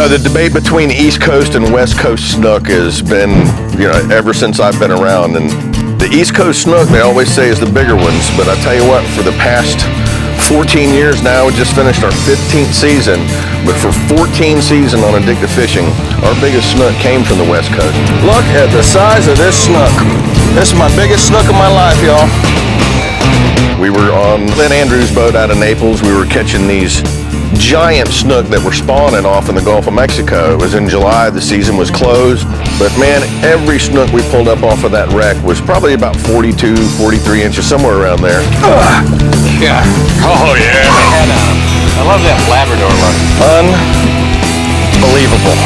know, the debate between East Coast and West Coast snook has been, you know, ever since I've been around. And the East Coast snook, they always say, is the bigger ones. But I tell you what, for the past 14 years now, we just finished our 15th season. But for 14 seasons on Addictive Fishing, our biggest snook came from the West Coast. Look at the size of this snook. This is my biggest snook of my life, y'all. We were on Lynn Andrews' boat out of Naples. We were catching these giant snook that were spawning off in the Gulf of Mexico. It was in July, the season was closed, but man, every snook we pulled up off of that wreck was probably about 42, 43 inches, somewhere around there. Yeah. Oh yeah. I love that Labrador look. Unbelievable.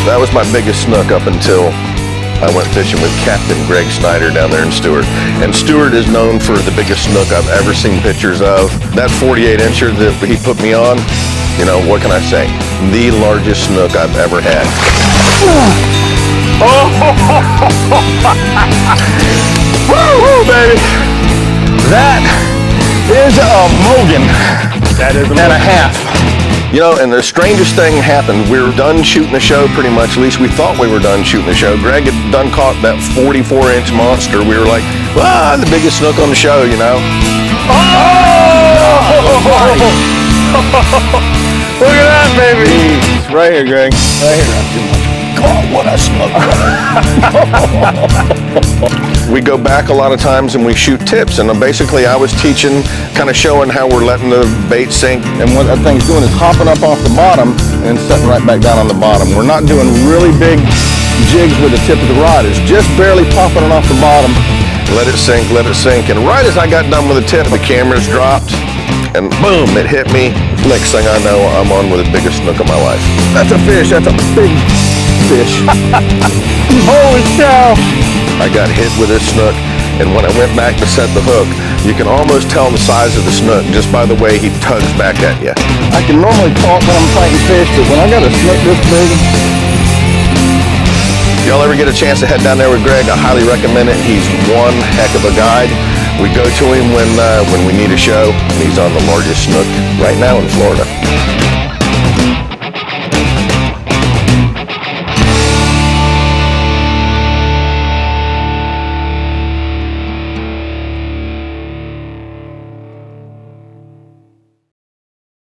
That was my biggest snook up until I went fishing with Captain Greg Snyder down there in Stewart. And Stewart is known for the biggest snook I've ever seen pictures of. That 48 incher that he put me on, you know, what can I say? The largest snook I've ever had. Oh, woo, baby. That is a Mogan. That is and a half. You know, and the strangest thing happened. We were done shooting the show pretty much. At least we thought we were done shooting the show. Greg had done caught that 44-inch monster. We were like, ah, the biggest snook on the show, you know. Oh! Look at that, baby. It's right here, Greg. Right here. Not too much. God, what a snook. We go back a lot of times and we shoot tips, and basically I was teaching, kind of showing how we're letting the bait sink. And what that thing's doing is hopping up off the bottom and setting right back down on the bottom. We're not doing really big jigs with the tip of the rod. It's just barely popping it off the bottom. Let it sink, let it sink. And right as I got done with the tip, the cameras dropped, and boom, it hit me. Next thing I know, I'm on with the biggest snook of my life. That's a fish. That's a big fish. Holy cow. I got hit with this snook, and when I went back to set the hook, you can almost tell the size of the snook just by the way he tugs back at you. I can normally talk when I'm fighting fish, but when I got a snook this big. If y'all ever get a chance to head down there with Greg, I highly recommend it. He's one heck of a guide. We go to him when we need a show, and he's on the largest snook right now in Florida.